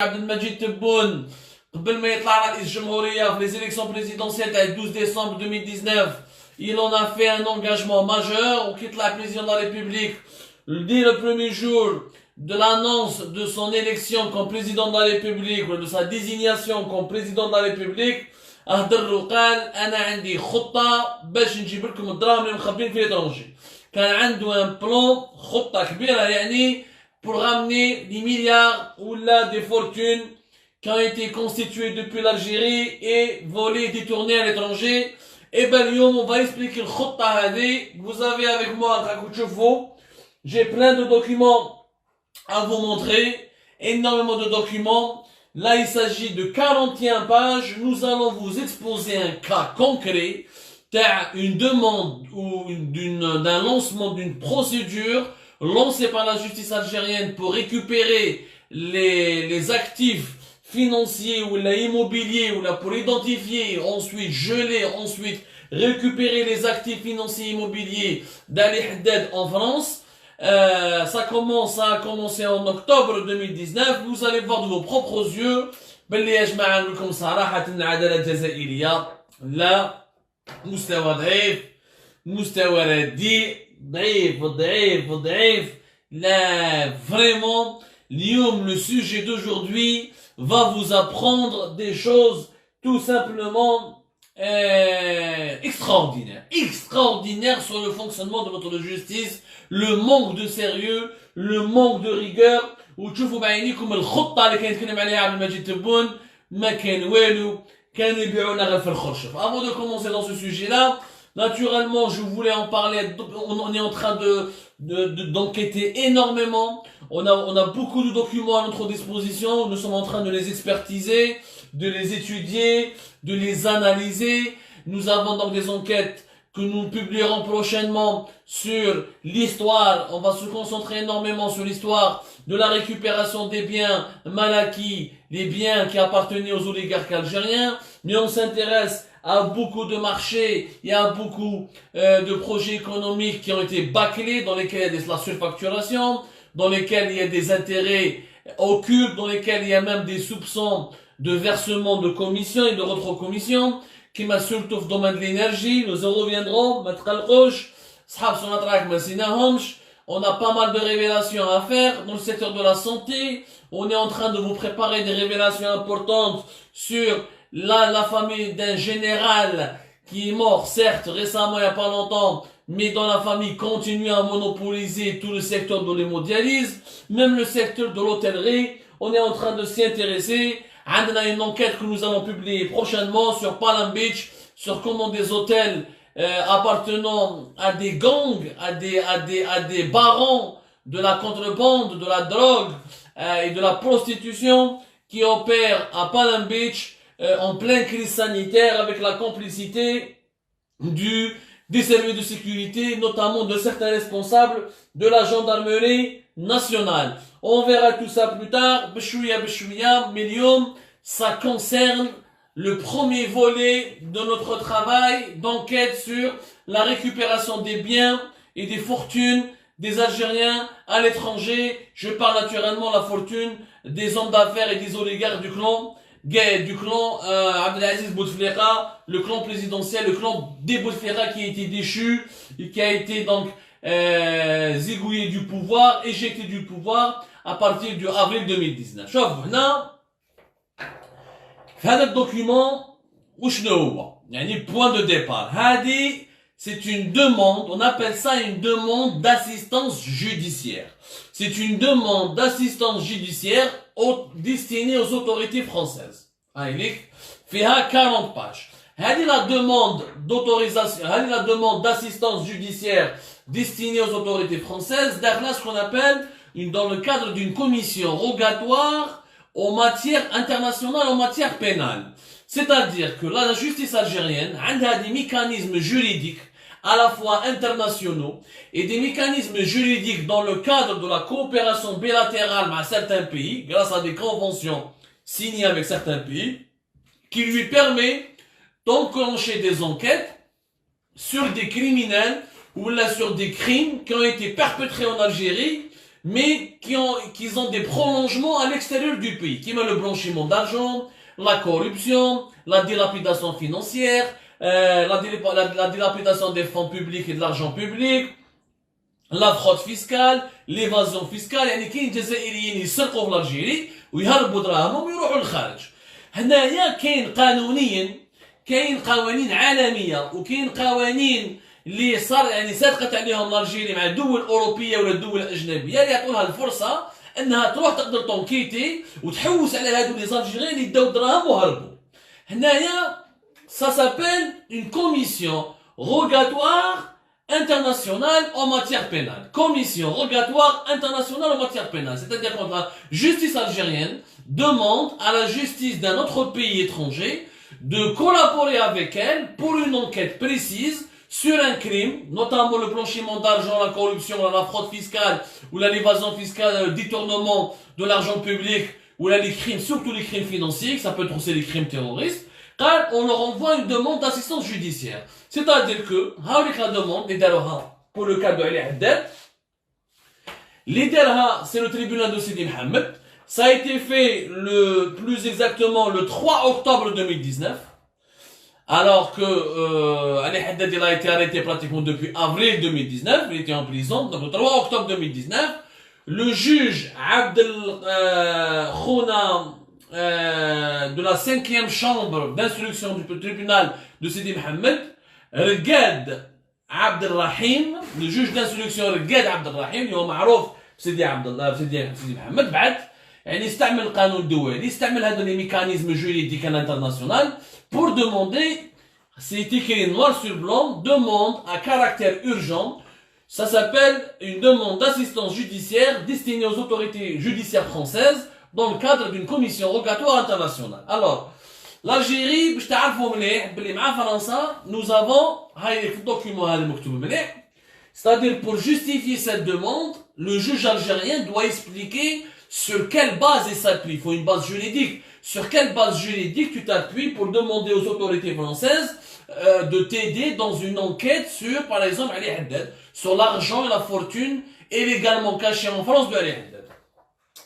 Abdelmajid Tebboune, قبل ما يطلع رئيس الجمهورية في les élections présidentielles du 12 décembre 2019, il en a fait un engagement majeur. On quitte la présidence de la République dès le premier jour de l'annonce de son élection comme président de la République ou de sa désignation comme président de la République. أهدر وقال أنا عندي خطة باش نجيب لكم الدراهم اللي مخبين في l'étranger. كان عنده un plan خطة كبيرة يعني pour ramener des milliards ou là des fortunes qui ont été constituées depuis l'Algérie et volées et détournées à l'étranger. Et ben, on va expliquer le khutta hadi. Vous avez avec moi un Kakuchefo. J'ai plein de documents à vous montrer. Énormément de documents. Là, il s'agit de 41 pages. Nous allons vous exposer un cas concret. Une demande ou d'un lancement d'une procédure lancée par la justice algérienne pour récupérer les actifs financiers ou l'immobilier ou là pour identifier, ensuite geler, ensuite récupérer les actifs financiers immobiliers d'Ali Haddad en France. Ça a commencé en octobre 2019. Vous allez voir de vos propres yeux. باللي يا جماعة نقول لكم صراحة العدالة الجزائرية لا مستوى ضعيف مستوى رديء ضعيف là vraiment le sujet d'aujourd'hui va vous apprendre des choses tout simplement extraordinaires sur le fonctionnement de notre justice, le manque de sérieux, le manque de rigueur. وتشوفوا بعينيكم الخطة اللي كان يتكلم عليها عبد المجيد تبون ما كان والو كانوا يبيعونا غير في الخرشف. Avant de commencer dans ce sujet-là, naturellement, je voulais en parler. On est en train d'enquêter énormément. On a beaucoup de documents à notre disposition. Nous sommes en train de les expertiser, de les étudier, de les analyser. Nous avons donc des enquêtes que nous publierons prochainement sur l'histoire. On va se concentrer énormément sur l'histoire de la récupération des biens mal acquis, les biens qui appartenaient aux oligarques algériens. Mais on s'intéresse à beaucoup de marchés, il y a beaucoup de projets économiques qui ont été bâclés, dans lesquels il y a de la surfacturation, dans lesquels il y a des intérêts occultes, dans lesquels il y a même des soupçons de versement de commissions et de retrocommissions, qui m'a surtout dans le domaine de l'énergie. Nous en reviendrons, on a pas mal de révélations à faire dans le secteur de la santé. On est en train de vous préparer des révélations importantes sur la famille d'un général qui est mort, certes, récemment, il n'y a pas longtemps, mais dans la famille continue à monopoliser tout le secteur de l'hémodialyse, même le secteur de l'hôtellerie. On est en train de s'y intéresser. On a une enquête que nous allons publier prochainement sur Palm Beach, sur comment des hôtels appartenant à des gangs, à des barons de la contrebande, de la drogue et de la prostitution qui opèrent à Palm Beach en pleine crise sanitaire avec la complicité des services de sécurité, notamment de certains responsables de la gendarmerie nationale. On verra tout ça plus tard, bchouya, million. Ça concerne le premier volet de notre travail d'enquête sur la récupération des biens et des fortunes des Algériens à l'étranger. Je parle naturellement de la fortune des hommes d'affaires et des oligarques du clan Abdelaziz Bouteflika, le clan présidentiel, le clan des Bouteflika qui a été déchu et qui a été donc zigouillé du pouvoir, éjecté du pouvoir à partir du avril 2019. شوف هنا في هذا الدوكيومون وشنو هو يعني point de départ. هذه c'est une demande, on appelle ça une demande d'assistance judiciaire. C'est une demande d'assistance judiciaire destinée aux autorités françaises. فيها 40 pages. هذه la demande d'autorisation, هذه la demande d'assistance judiciaire destinée aux autorités françaises, داخلة ce qu'on appelle dans le cadre d'une commission rogatoire en matière internationale, en matière pénale. C'est-à-dire que là, la justice algérienne a des mécanismes juridiques à la fois internationaux et des mécanismes juridiques dans le cadre de la coopération bilatérale avec certains pays, grâce à des conventions signées avec certains pays, qui lui permet d'enclencher des enquêtes sur des criminels ou là sur des crimes qui ont été perpétrés en Algérie, mais qui ont des prolongements à l'extérieur du pays, qui met le blanchiment d'argent, la corruption, la dilapidation financière, la dilapidation des fonds publics et de l'argent public, la fraude fiscale, l'évasion fiscale. يعني كاين جزائريين يسرقوا في الجزائر ويهربوا دراهمهم ويروحوا للخارج. هنايا كاين قانونيا كاين قوانين عالميه وكاين قوانين اللي صار يعني صادقت عليهم الجزائر مع الدول الاوروبيه ولا الدول الاجنبيه اللي يعطوا لها الفرصه انها تروح تقدر تونكيتي وتحوس على هادو لي زالجيريين اللي داو دراهم وهربوا. هنايا ça s'appelle une commission rogatoire internationale en matière pénale. Commission rogatoire internationale en matière pénale. C'est-à-dire que la justice algérienne demande à la justice d'un autre pays étranger de collaborer avec elle pour une enquête précise sur un crime, notamment le blanchiment d'argent, la corruption, la fraude fiscale ou l'évasion fiscale, le détournement de l'argent public ou là les crimes, surtout les crimes financiers, ça peut être aussi les crimes terroristes. Car on leur envoie une demande d'assistance judiciaire. C'est-à-dire que, la demande, pour le cas de Ali Haddad, c'est le tribunal de Sidi Mohamed. Ça a été fait plus exactement le 3 octobre 2019. Alors que Ali Haddad il a été arrêté pratiquement depuis avril 2019. Il était en prison. Donc le 3 octobre 2019, le juge Abdel Khouna de la 5e chambre d'instruction du tribunal de Sidi Mohamed regarde Abdelrahim, le juge d'instruction regarde Abdelrahim اللي هو معروف بسيدي عبد الله سيدي محمد بعد يعني يستعمل القانون الدولي يستعمل هذا les mécanismes juridiques internationaux pour demander, c'est écrit noir sur blanc, demande à caractère urgent. Ça s'appelle une demande d'assistance judiciaire destinée aux autorités judiciaires françaises dans le cadre d'une commission rogatoire internationale. Alors, l'Algérie, باش تعرفوا مليح بلي مع فرنسا nous avons هاي في الدوكيومون هذا مكتوب مليح. C'est-à-dire pour justifier cette demande, le juge algérien doit expliquer sur quelle base il s'appuie. Il faut une base juridique. Sur quelle base juridique tu t'appuies pour demander aux autorités françaises de t'aider dans une enquête sur, par exemple, Ali Haddad, sur l'argent et la fortune illégalement cachée en France de Ali Haddad.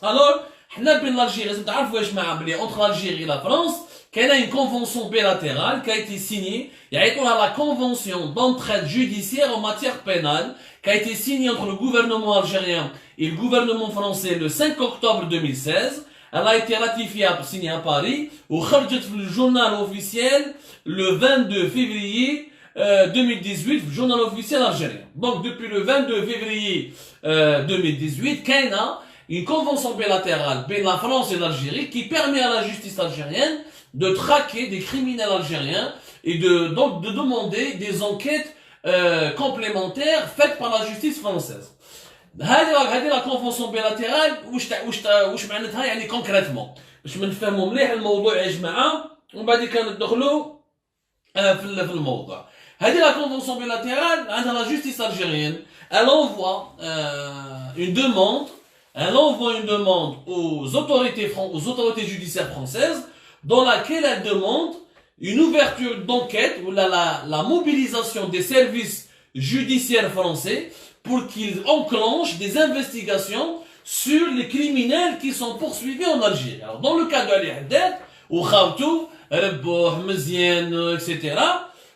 Alors, حنا بين l'Algérie, لازم تعرفوا واش مع بلي entre l'Algérie et la France, qu'il y a une convention bilatérale qui a été signée, il y a la convention d'entraide judiciaire en matière pénale, qui a été signée entre le gouvernement algérien et le gouvernement français le 5 octobre 2016. Elle a été ratifiée, signée à Paris, au le journal officiel le 22 février 2018, le journal officiel algérien. Donc depuis le 22 février 2018, qu'il y a une convention bilatérale entre la France et l'Algérie qui permet à la justice algérienne de traquer des criminels algériens et donc de demander des enquêtes complémentaires faites par la justice française. هذه la convention bilatérale واش معناتها يعني concrètement باش نفهموا مليح الموضوع يا جماعه ومن بعد كندخلوا في الموضوع. هذه la convention bilatérale عندها la justice algérienne, elle envoie une demande aux autorités judiciaires françaises dans laquelle elle demande une ouverture d'enquête ou la mobilisation des services judiciaires français pour qu'ils enclenchent des investigations sur les criminels qui sont poursuivis en Algérie. Alors, dans le cas d'Ali Haddad, ou Khartou, Rebouh, Meziane, etc.,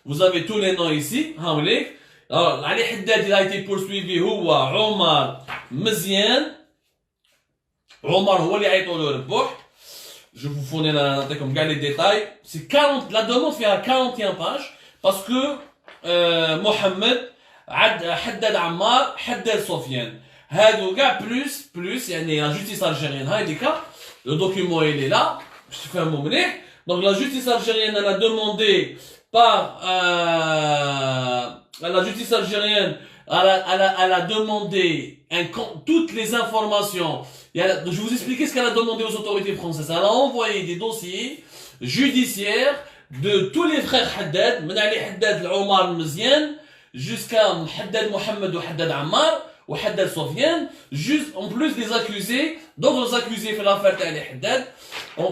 vous avez tous les noms ici. Alors, Ali Haddad, il a été poursuivi, Houa, Omar, Meziane. Omar, هو اللي عيطوا له ربوح. Je vous fournis comme les détails. C'est 40, la demande fait à 41 pages parce que Mohamed Haddad Ammar Haddad Sofiane هادو كاع plus يعني la justice algérienne هاي cas le document il est là je te fais un mot مليح. Donc la justice algérienne elle a demandé par la justice algérienne elle a demandé toutes les informations. Je vais vous expliquer ce qu'elle a demandé aux autorités françaises. Elle a envoyé des dossiers judiciaires de tous les frères Haddad, من علي حداد العمر المزيان jusqu'à Haddad Mohamed ou Haddad Ammar ou Haddad Sofiane, juste en plus des accusés, d'autres accusés fait l'affaire d'Ali Haddad. Je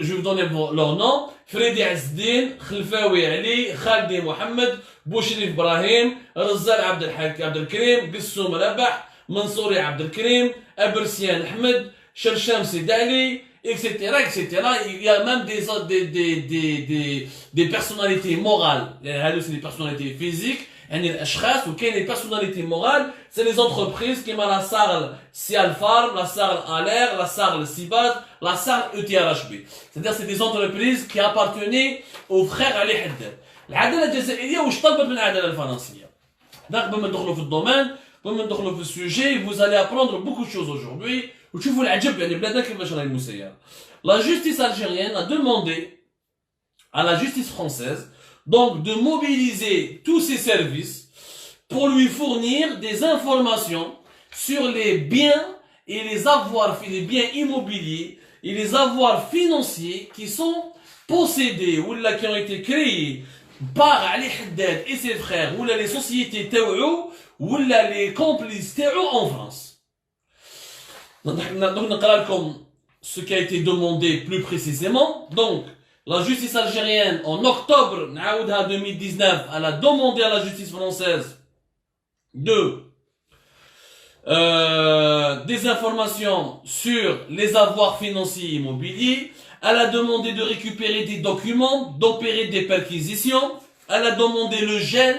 vais vous donner leurs noms. Freddy Azzdin, Khalfaoui Ali, Khaldi Mohamed, Bouchrif Ibrahim, Razal Abdelkarim, Qissoum Rabah, Mansouri Abdelkrim, Abersian Ahmed, Chercham Sedali, etc., etc. Il y a même des personnalités morales. C'est des personnalités physiques. يعني الاشخاص وكاين les personnalités morales, c'est les entreprises qui la SARL Sial Farm, la SARL Aller, la SARL Sibat, la SARL ETRHB. C'est-à-dire c'est des entreprises qui appartenaient aux frères Ali Haddad. العداله الجزائريه واش طلبت من العداله الفرنسيه. Donc قبل ما ندخلوا في الدومين، قبل ما ندخلوا في السوجي، vous allez apprendre beaucoup de choses aujourd'hui وتشوفوا العجب يعني بلادنا كيفاش راهي مسيره. La justice algérienne a demandé à la justice française donc de mobiliser tous ses services pour lui fournir des informations sur les biens et les avoirs, les biens immobiliers et les avoirs financiers qui sont possédés ou là qui ont été créés par Ali Haddad et ses frères ou là les sociétés taouou ou là les complices taouou en France. Donc ce qui a été demandé plus précisément. Donc la justice algérienne, en octobre 2019, elle a demandé à la justice française des informations sur les avoirs financiers et immobiliers. Elle a demandé de récupérer des documents, d'opérer des perquisitions. Elle a demandé le gel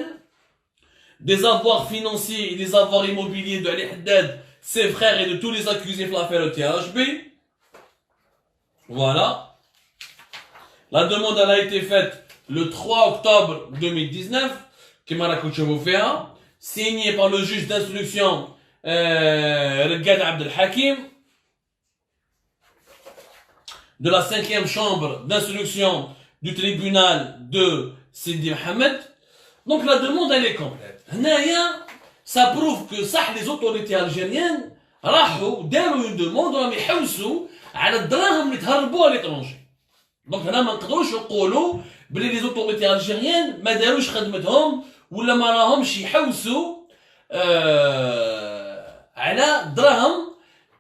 des avoirs financiers et des avoirs immobiliers de Ali Haddad, ses frères et de tous les accusés de l'affaire ETHB. Voilà. La demande elle a été faite le 3 octobre 2019, qui m'a raconté, signée par le juge d'instruction Regad Abdel Hakim, de la 5e chambre d'instruction du tribunal de Sidi Mohamed. Donc la demande elle est complète. Ça prouve que ça, les autorités algériennes راحوا داروا une demande وراهم يحوسوا على الدراهم اللي تهربوا à l'étranger. Donc هنا ما نقدروش نقولوا بلي لي زوتوريتي الجيريان ما داروش خدمتهم ولا ما راهمش يحوسوا على دراهم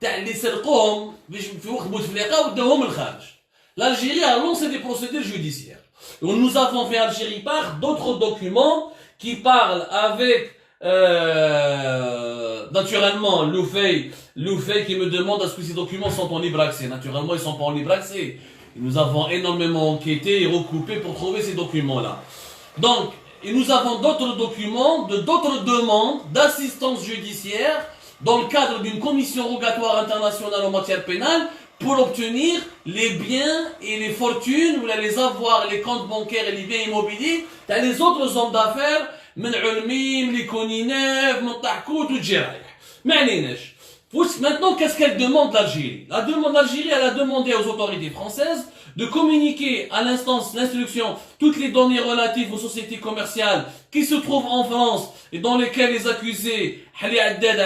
تاع اللي سرقوهم في وقت بوتفليقه وداوهم للخارج. L'Algérie a lancé des procédures judiciaires. Nous avons fait Algérie part d'autres documents qui parlent avec naturellement Loufey qui me demande est-ce que ces documents sont en libre accès. Naturellement ils sont pas en libre accès. Nous avons énormément enquêté et recoupé pour trouver ces documents-là. Donc, et nous avons d'autres documents, d'autres demandes d'assistance judiciaire dans le cadre d'une commission rogatoire internationale en matière pénale pour obtenir les biens et les fortunes, ou les avoirs, les comptes bancaires et les biens immobiliers dans les autres hommes d'affaires, من علميم, les Koninev, Montakout ou Djeraï. Mais maintenant, qu'est-ce qu'elle demande l'Algérie? L'Algérie, elle a demandé aux autorités françaises de communiquer à l'instruction toutes les données relatives aux sociétés commerciales qui se trouvent en France et dans lesquelles les accusés Ali Haddad,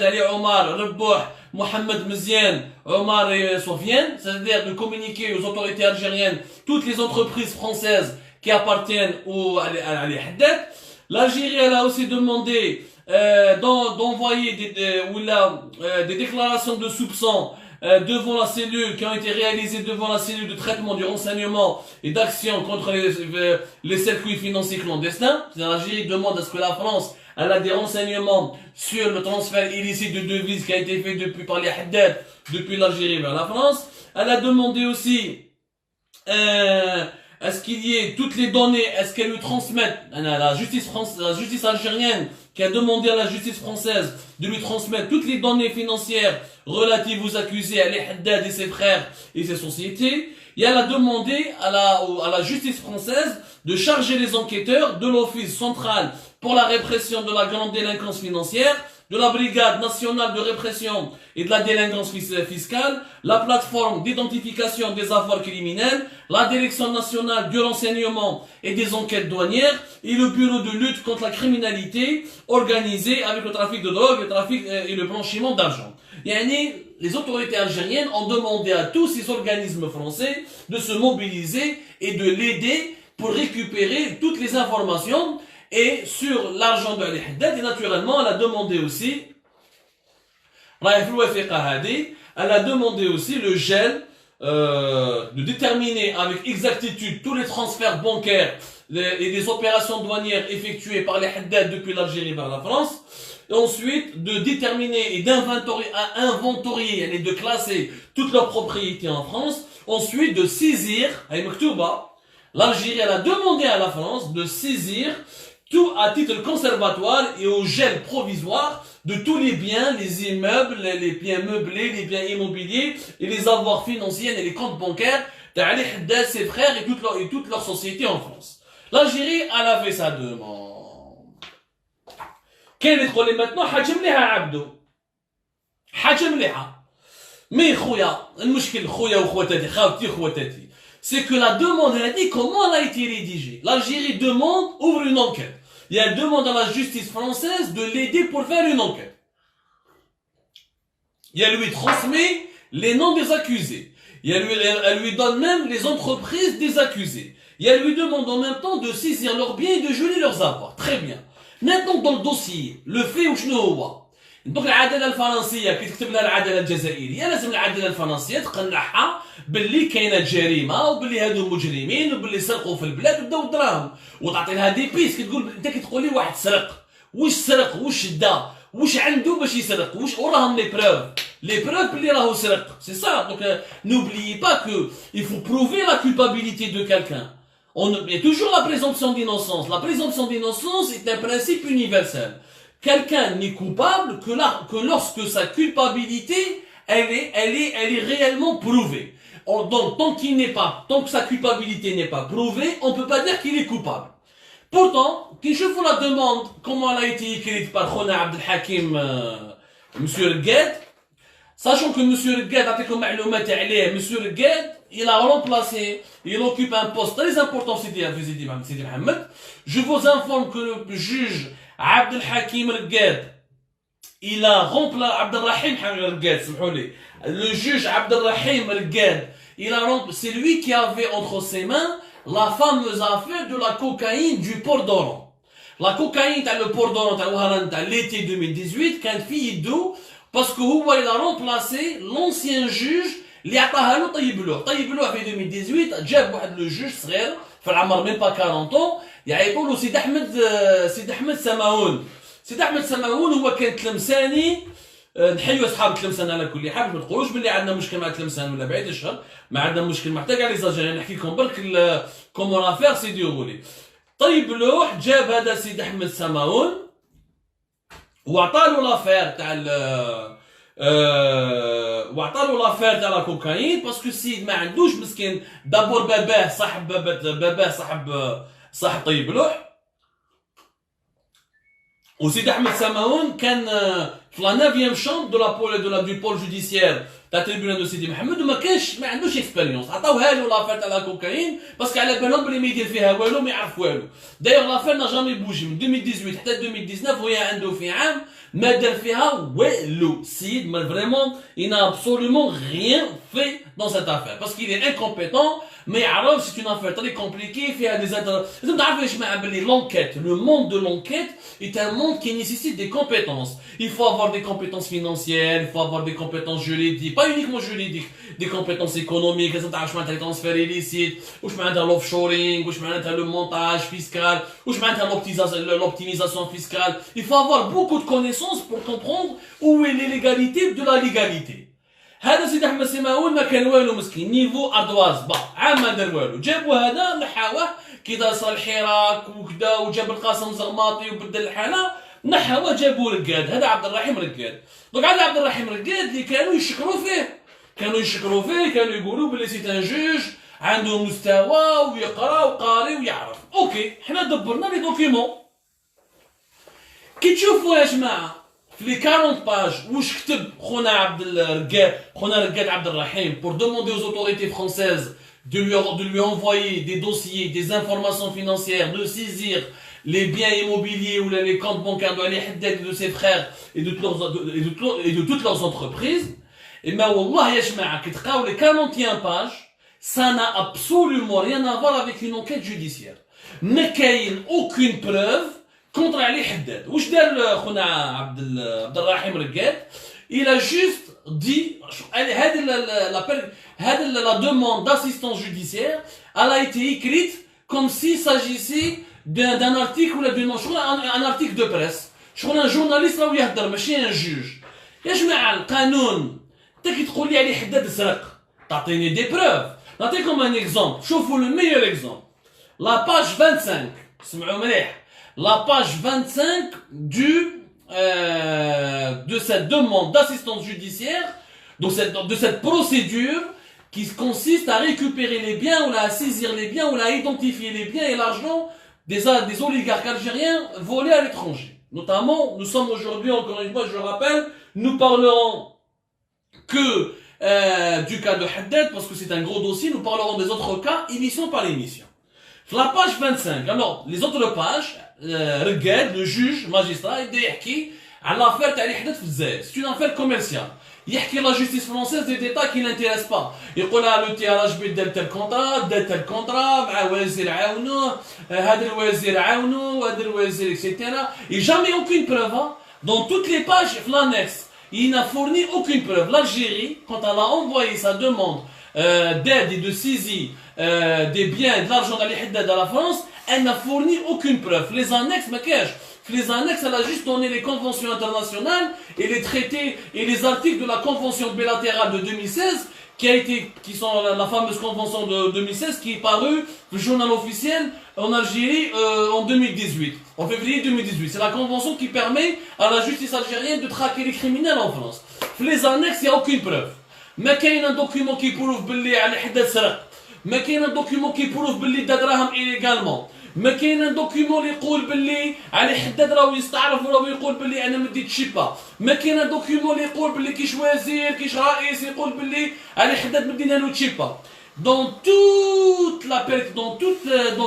Ali Omar, Rebouh, Mohamed Meziane, Omar et Sofiane, c'est-à-dire de communiquer aux autorités algériennes toutes les entreprises françaises qui appartiennent à Ali Haddad. L'Algérie, elle a aussi demandé d'envoyer des déclarations de soupçons devant la cellule qui ont été réalisées devant la cellule de traitement du renseignement et d'action contre les circuits financiers clandestins. L'Algérie demande à ce que la France elle a des renseignements sur le transfert illicite de devises qui a été fait par les Haddad depuis l'Algérie vers la France. Elle a demandé aussi est-ce qu'il y ait toutes les données, est-ce qu'elle lui transmette la justice algérienne qui a demandé à la justice française de lui transmettre toutes les données financières relatives aux accusés Ali Haddad et ses frères et ses sociétés. Et elle a demandé à la justice française de charger les enquêteurs de l'Office central pour la répression de la grande délinquance financière, de la Brigade nationale de répression et de la délinquance fiscale, la plateforme d'identification des avoirs criminels, la Direction nationale du renseignement et des enquêtes douanières et le Bureau de lutte contre la criminalité organisée avec le trafic de drogue, le trafic et le blanchiment d'argent. Les autorités algériennes ont demandé à tous ces organismes français de se mobiliser et de l'aider pour récupérer toutes les informations et sur l'argent de Ali Haddad. Et naturellement, elle a demandé aussi, elle a demandé aussi le gel, de déterminer avec exactitude tous les transferts bancaires et les opérations douanières effectuées par les Haddad depuis l'Algérie vers la France. et ensuite de déterminer et d'inventorier et de classer toutes leurs propriétés en France, ensuite de saisir, l'Algérie a demandé à la France de saisir tout à titre conservatoire et au gel provisoire de tous les biens, les immeubles, les biens meublés, les biens immobiliers et les avoirs financiers et les comptes bancaires d'Ali Haddad, ses frères et toute leur société en France. L'Algérie, elle a fait sa demande. Quel est le problème maintenant? حاجة مليحة عبدو. حاجة مليحة. Mais خويا, المشكل خويا وخواتاتي, خاوتي وخواتاتي. C'est que la demande, elle a dit comment elle a été rédigée. L'Algérie demande, ouvre une enquête. Et elle demande à la justice française de l'aider pour faire une enquête. Et elle lui transmet les noms des accusés. Et elle lui donne même les entreprises des accusés. Et elle lui demande en même temps de saisir leurs biens et de geler leurs avoirs. Très bien. Maintenant, dans le dossier, le fait ou شنو هو؟ donc العداله الفرنسيه كي تكتب لها العداله الجزائريه لازم العداله الفرنسيه تقنعها باللي كاينه جريمه وباللي هادو مجرمين وباللي سرقوا في البلاد وداو الدراهم وتعطي لها دي بيس كتقول انت كتقول لي واحد سرق واش سرق واش دا واش عنده باش يسرق واش وراهم لي بروف باللي راهو سرق سي سا دونك n'oubliez pas que il faut prouver la culpabilité de quelqu'un. Il y a toujours la présomption d'innocence. La présomption d'innocence est un principe universel. Quelqu'un n'est coupable que lorsque sa culpabilité, elle est réellement prouvée. Donc, tant que sa culpabilité n'est pas prouvée, on ne peut pas dire qu'il est coupable. Pourtant, quand je vous la demande, comment elle a été écrite par Khona Abdelhakim, Monsieur Regued, sachant que Monsieur Regued, Monsieur Regued, il a remplacé, il occupe un poste très important, Sidi Mohamed. Je vous informe que le juge Abdelhakim Regued, il a remplacé Abdelrahim Regued, le juge Abdelrahim Regued, c'est lui qui avait entre ses mains la fameuse affaire de la cocaïne du port d'Oran. La cocaïne dans le port d'Oran, l'été 2018, quand fille d'eau, parce que il a remplacé l'ancien juge اللي عطاها له طيب له في 2018 جاب واحد لو جوج صغير في العمر ميم با 40 طون يعيطوا له سيد احمد سماون. سيد احمد سماون هو كان تلمساني نحيوا اصحاب تلمسان على كل حال ما تقولوش باللي عندنا مشكل مع تلمسان ولا بعيد الشر ما عندنا مشكل محتاج على لي نحكي لكم برك كومون افير سي ديغولي. طيب لوح جاب هذا سيد احمد سماون وعطاله لافير تاع وعطالو لافير تاع لا كوكايين باسكو السيد ما عندوش مسكين دابور باباه صاحب طيب لوح وسيد احمد سماون كان في لا 9e شامبر دو بول جوديسيير تاع تريبيونال دو سيدي محمد وما عندوش اكسبيريونس عطاوها له لافير تاع لا كوكايين باسكو على بالهم بلي ما يدير فيها والو ما يعرف والو. دايوغ لافير نا جامي بوجي من 2018 حتى 2019 وهي عنده في عام ما دار فيها والو. السيد ما فريمون il n'a absolument rien fait dans cette affaire parce qu'il est incompétent ما يعرف. c'est une affaire très compliquée فيها des لازم تعرفوا يا جماعه بلي l'enquête, le monde de l'enquête est un monde qui nécessite des compétences. Il faut avoir des compétences financières, il faut avoir des compétences juridiques, pas uniquement juridiques, des compétences économiques. لازم تعرف واش معناتها les transferts illicites, واش معناتها l'offshoring, واش معناتها le montage fiscal, واش معناتها l'optimisation fiscale. Il faut avoir beaucoup de connaissances pour comprendre où est l'illégalité de la légalité. هذا سيد احمد سماون ما كان والو مسكين نيفو اردواز عام ما دار والو. جابوا هذا نحاوه كي دار صار الحراك وكذا وجاب القاسم زغماطي وبدل الحاله نحاوه جابوا رقاد. هذا عبد الرحيم رقاد. دونك هذا عبد الرحيم رقاد اللي كانوا يشكروا فيه كانوا يقولوا بلي سيت ان جوج عنده مستوى ويقرا وقاري ويعرف. اوكي حنا دبرنا لي دوكيمون كي تشوفوا يا جماعه في لي 40 باج واش كتب خونا رقاد عبد الرحيم pour demander aux autorités françaises de lui envoyer des dossiers, des informations financières, de saisir les biens immobiliers ou les comptes bancaires de Ali Haddad et de ses frères et de toutes leurs entreprises. Et ben wallah ya jma'a كي تقراو les 41 pages ça n'a absolument rien à voir avec une enquête judiciaire. ما كاين aucune preuve contre Ali Haddad. واش دار خونا عبد الرحيم رقاد؟ il a juste dit la demande d'assistance judiciaire elle a été écrite comme s'il s'agissait d'un article ou un article de presse شغل ان جورناليست راهو يهدر ماشي ان جوج. يا جماعه القانون انت كي تقول لي عليه حداد سرق تعطيني دي بروف. نعطيكم ان اكزومبل. شوفوا لو ميور اكزومبل لا باج 25 سمعوا مليح la page 25 de cette demande d'assistance judiciaire, de cette procédure qui consiste à récupérer les biens ou à saisir les biens ou à identifier les biens et l'argent des oligarques algériens volés à l'étranger. Notamment, nous sommes aujourd'hui, encore une fois, je le rappelle, nous parlerons que du cas de Haddad, parce que c'est un gros dossier, nous parlerons des autres cas, émission par émission. La page 25, alors, les autres pages, regarde, le juge, magistrat, il dit à l'affaire تاع اللي حدث في الجزائر. C'est une affaire commerciale. يحكي la justice française des détails qui l'intéressent pas. يقول le tirage بيد دار tel contrat, دار tel contrat, مع وزير عاونوه, هذا الوزير عاونوه, هذا الوزير etc. Et jamais aucune preuve. Dans toutes les pages, l'annexe, il n'a fourni aucune preuve. L'Algérie, quand elle a envoyé sa demande d'aide et de saisie des biens et de l'argent d'Ali Haddad à la France, elle n'a fourni aucune preuve. Les annexes, ma cache. Les annexes, elle a juste donné les conventions internationales et les traités et les articles de la convention bilatérale de 2016, qui sont la fameuse convention de 2016, qui est parue le journal officiel en Algérie en 2018, en février 2018. C'est la convention qui permet à la justice algérienne de traquer les criminels en France. Les annexes, il n'y a aucune preuve. Mais qu'il y a un document qui prouve que Ali Haddad سرق. Mais qu'il y a un document qui prouve que Ali Haddad illégalement. ما كاين ان دوكيومون اللي يقول باللي علي حداد راهو يستعرف وراهو يقول باللي انا مديت شيبا. ما كاين ان دوكيومون اللي يقول باللي كيش وزير كيش رئيس يقول باللي علي حداد مدينا له تشيبا. Dans toute la dans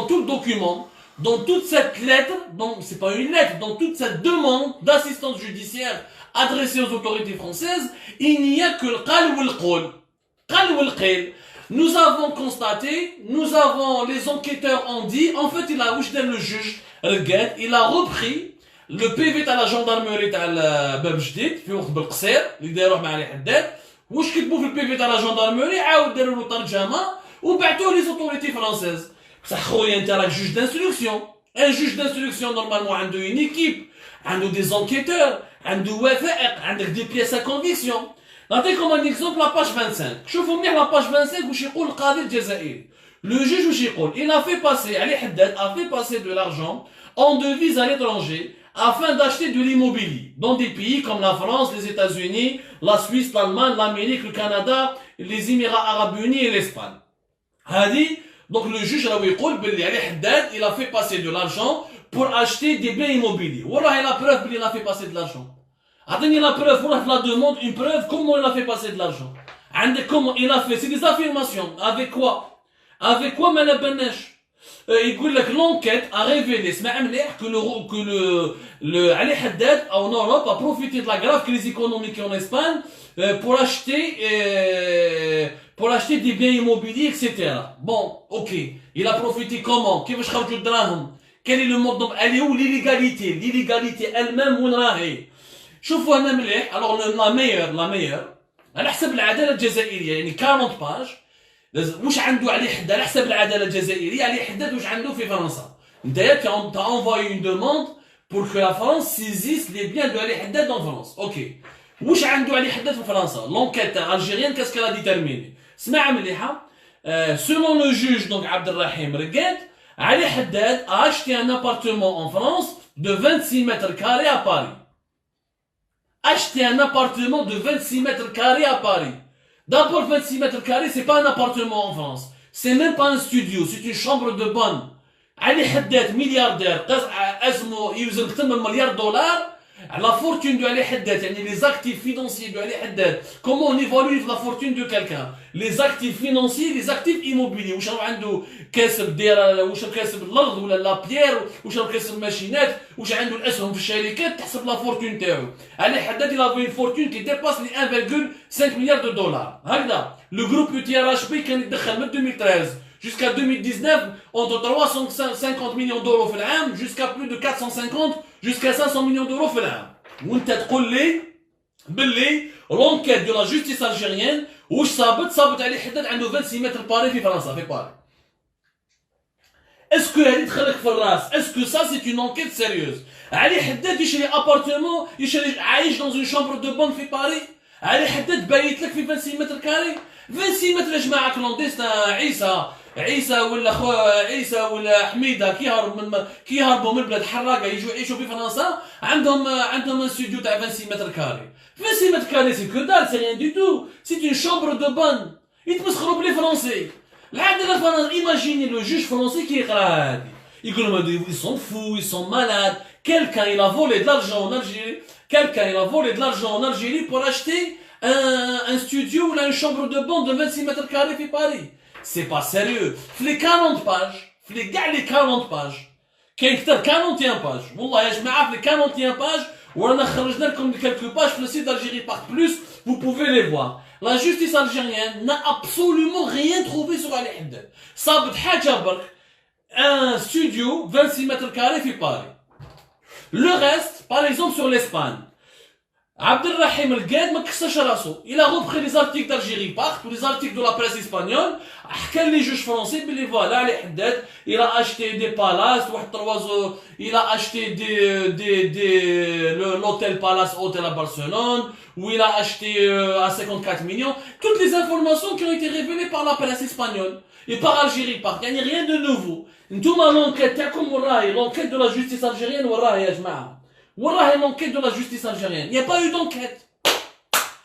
tout le document, dans toute cette lettre, donc c'est pas une lettre, dans toute cette demande d'assistance judiciaire adressée aux autorités françaises, il n'y a que le qal ou le qol. Qal ou le qil. Nous avons constaté, les enquêteurs ont dit, en fait, le juge, regarde, il a repris le PV à la gendarmerie de Bab Jdid, في وقت بالقصير, اللي داروه مع علي حداد, واش كتبوا في البي في تاع لا جندرموري عاود داروا له ترجمه وبعثوه لي زوتوريتي فرانسيز. بصح خويا انت راك جوج دانستركسيون. ان جوج دانستركسيون نورمالمون عنده اون ايكيب, عنده دي زونكيتور, عنده وثائق, عندك دي بياس ا كونفيكسيون. نعطيكم ان اكزومبل لا باج 25. شوفوا مليح لا باج 25 واش يقول القاضي الجزائري. لو جوج واش يقول؟ il a fait passer علي حداد a fait passer de l'argent en devise à l'étranger afin d'acheter de l'immobilier dans des pays comme la France, les États-Unis, la Suisse, l'Allemagne, l'Amérique, le Canada, les Émirats Arabes Unis et l'Espagne. Donc le juge il a fait passer de l'argent pour acheter des biens immobiliers. Voilà la preuve qu'il a fait passer de l'argent. Attendez la preuve, on la demande une preuve comment il a fait passer de l'argent. Comment il a fait, c'est des affirmations. Avec quoi? Avec quoi Malabanesh? L'enquête a révélé que Ali Haddad en Europe a profité de la grave crise économique en Espagne pour acheter des biens immobiliers, etc. Bon, ok. Il a profité comment? Quel est le mode? Elle est où l'illégalité? L'illégalité elle-même, où alors la meilleure, على حسب العدالة الجزائرية, يعني 40 pages. واش عنده علي حداد على حسب العداله الجزائريه. علي حداد واش عنده في فرنسا؟ نتايا t'as envoyé une demande pour que la France saisisse les biens de Ali Haddad en France. Ok. واش عنده علي حداد في فرنسا؟ l'enquête algérienne qu'est-ce qu'elle a déterminé؟ اسمع مليحه. Selon le juge donc Abdelrahim Reguet, Ali Haddad a acheté un appartement en France de 26 mètres carrés à Paris. Acheter un appartement de 26 mètres carrés à Paris. D'abord, 26 mètres carrés, c'est pas un appartement en France. C'est même pas un studio, c'est une chambre de bonne. Ali Haddad, milliardaire, il a un milliard de dollars. La fortune de Ali Haddad, les actifs financiers de Ali Haddad. Comment on évalue la fortune de quelqu'un? Les actifs financiers, les actifs immobiliers. Où عنده كاسب دير, واش كاسب الارض ولا لا بيير, واش كاسب ماشينات, واش عنده الاسهم في الشركات, تحسب لا فورتون تاعو. علي حداد il avait une fortune qui dépasse les 1,5 milliard de dollars. هكذا. Le groupe UTRHP كان يدخل من 2013 jusqu'à 2019 entre 350 millions d'euros في العام jusqu'à plus de 450 jusqu'à 500 millions d'euros في العام. وانت تقول لي باللي l'enquête de la justice algérienne واش صابت علي حداد عنده 26 متر باري في فرنسا في باري. اسكو هادي تخليك في الراس؟ اسكو سا سي اون انكيت سيريوز؟ علي حداد يشري ابارتمون، يشري عايش دون اون شامبر دو بون في باري؟ علي حداد بايت لك في 26 متر كاري؟ 26 متر يا جماعه كلونديستان. عيسى ولا عيسى ولا حميده كيهربوا من البلاد حراقه يجوا يعيشوا في فرنسا، عندهم استوديو تاع 26 متر كاري. 26 متر كاري سي كو دار، سي ريان دو تو، سي اون شامبر دو بون. يتمسخروا بلي فرونسي. العاده فرنسا، ايماجيني لو جوج فرونسي كي يقرا هادي يقول لهم هادو ils sont fous, ils sont malades. Quelqu'un il a volé de l'argent en Algérie. Quelqu'un il a volé de l'argent en Algérie pour acheter un studio ou une chambre de bonne de 26 mètres carrés في Paris. C'est pas sérieux. Les 40 pages, les 40 pages. كاين كتاب 41 باج. والله يا جماعه في 41 باج ورانا خرجنا لكم quelques pages في le site d'Algérie Park Plus, vous pouvez les voir. La justice algérienne n'a absolument rien trouvé sur Ali Haddad. صابت حاجه برك un studio 26 mètres carrés في Paris. Le reste, par exemple sur l'Espagne, Abdelrahim El-Ghaed ما كساش راسو. Il a repris les articles d'Algérie Park ou les articles de la presse espagnole. حكى لي جوج فرونسي بلي فوالا علي حداد il a acheté des palaces, واحد تروازو il a acheté l'hôtel Palace Hôtel à Barcelone, où il a acheté à 54 millions. Toutes les informations qui ont été révélées par la presse espagnole et par Algérie Park. يعني rien de nouveau. نتوما l'enquête تاعكم وراهي l'enquête de la justice algérienne وراهي يا جماعه. وراهي l'enquête de la justice algérienne. Il n'y a pas eu d'enquête.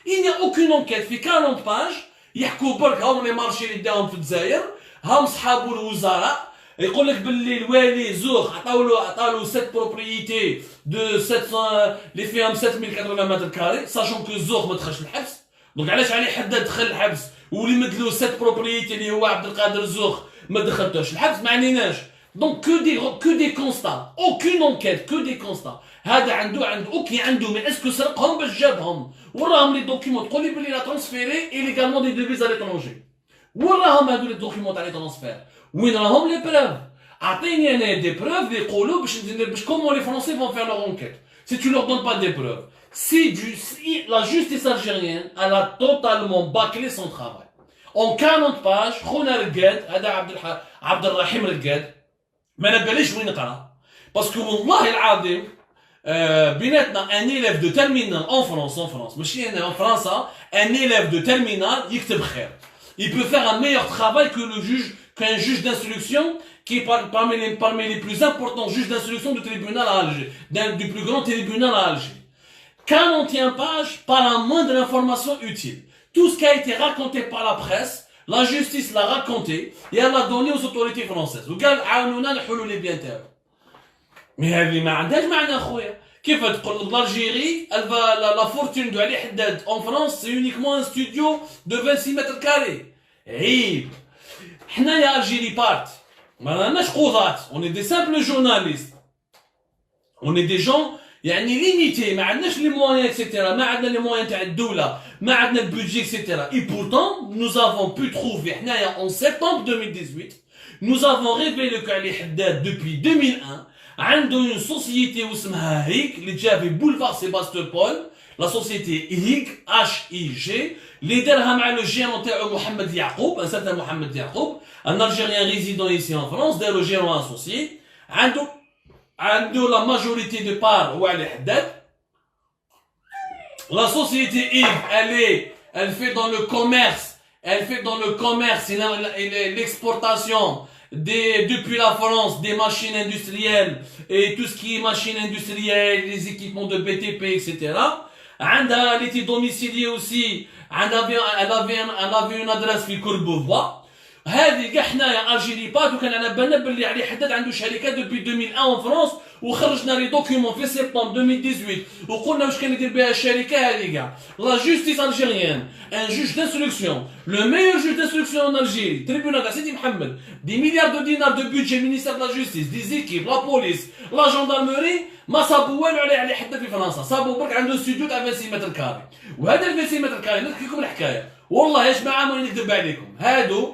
Il n'y a aucune enquête. في 40 pages يحكوا برك هاهم لي مارشي اللي داهم في الجزائر، هاهم صحابو الوزراء، يقول لك باللي الوالي زوخ عطاولو 7 بروبريتي دو 700 اللي فيهم 7080 متر كاري، ساشون كو زوخ ما دخلش الحبس. دونك علاش علي حداد دخل الحبس واللي مدلو 7 بروبريتي اللي هو عبد القادر زوخ ما دخلتوش الحبس؟ ما عنيناش. دونك كو دي كونستا، اوكين انكيت، كو دي كونستا. هذا عنده اوكي عنده، مي اسكو سرقهم باش جابهم؟ وراهم لي دوكيمون تقول لي بلي لا ترانسفيري إليغالمون دي ديفيز على ليترونجي. وراهم هادو لي دوكيمون تاع لي ترانسفير؟ وين راهم لي بروف؟ اعطيني انا دي بروف اللي يقولوا باش كومون لي فرونسي فون فير لور انكيت. Si tu leur donnes pas des preuves, la justice algérienne elle a totalement bâclé son travail. En 40 pages خونا رقاد هذا عبد الرحيم رقاد ما نباليش وين نقرا، باسكو والله العظيم بيناتنا ان élève de terminale en France ماشي هنا en فرنسا، un élève de terminale يكتب خير. Il peut faire un meilleur travail que qu'un juge d'instruction qui est parmi les plus importants juges d'instruction du tribunal à Alger, du plus grand tribunal à Alger. 41 pages, pas la moindre information utile. Tout ce qui a été raconté par la presse, la justice l'a raconté et elle l'a donné aux autorités françaises. وقال عاونونا نحلوا لي بيان تاعو. مي هذه ما عندهاش معنى خويا. كيف تقول l'Algérie, la fortune de Ali Haddad en France, c'est uniquement un studio de 26 mètres carrés. عيب. حنايا Algérie Park. ما راناش قضاة. On est des simples journalistes. On est des gens يعني ليميتي، ما عندناش لي مويان اكسيتيرا، ما عندنا لي مويان تاع الدولة، ما عندنا البودجي اكسيتيرا. Et pourtant, nous avons pu trouver حنايا en septembre 2018, nous avons révélé que Ali Haddad depuis 2001 عنده une société واسمها هيك اللي جا في بولفار سيباستوبول، لا سوسيتي هيك HIG اللي دارها مع لو جيرون تاعو محمد يعقوب، ان سيرتان محمد يعقوب، ان الجيريان ريزيدون ايسي ان فرانس، دارو جيرون اسوسيي، عنده لا ماجوريتي دو بار هو علي حداد. La société Yves, elle fait dans le commerce, et l'exportation depuis la France des machines industrielles et tout ce qui est machines industrielles, les équipements de BTP, etc. Elle était domiciliée aussi, elle avait une adresse في Courbevoie. هذه كاع حنايا الجيري بات وكان على بالنا باللي علي حداد عنده شركه دوبي 2001 en France، وخرجنا لي دوكيومون في سبتمبر 2018 وقلنا واش كان يدير بها الشركه هذه كاع. لا جوستيس الجيريان ان جوج دانستركسيون، لو ميور جوج دانستركسيون ان الجيري، تريبيونال تاع سيدي محمد، دي مليار دو دينار دو بودجي مينيستير دو لا جوستيس، دي زيكيب، لا بوليس، لا جندرموري، ما صابوا والو علي حداد في فرنسا، صابوا برك عنده استوديو تاع 26 متر كاري. وهذا ال 26 متر كاري نحكي لكم الحكايه، والله يا جماعه ما نكذب عليكم، هادو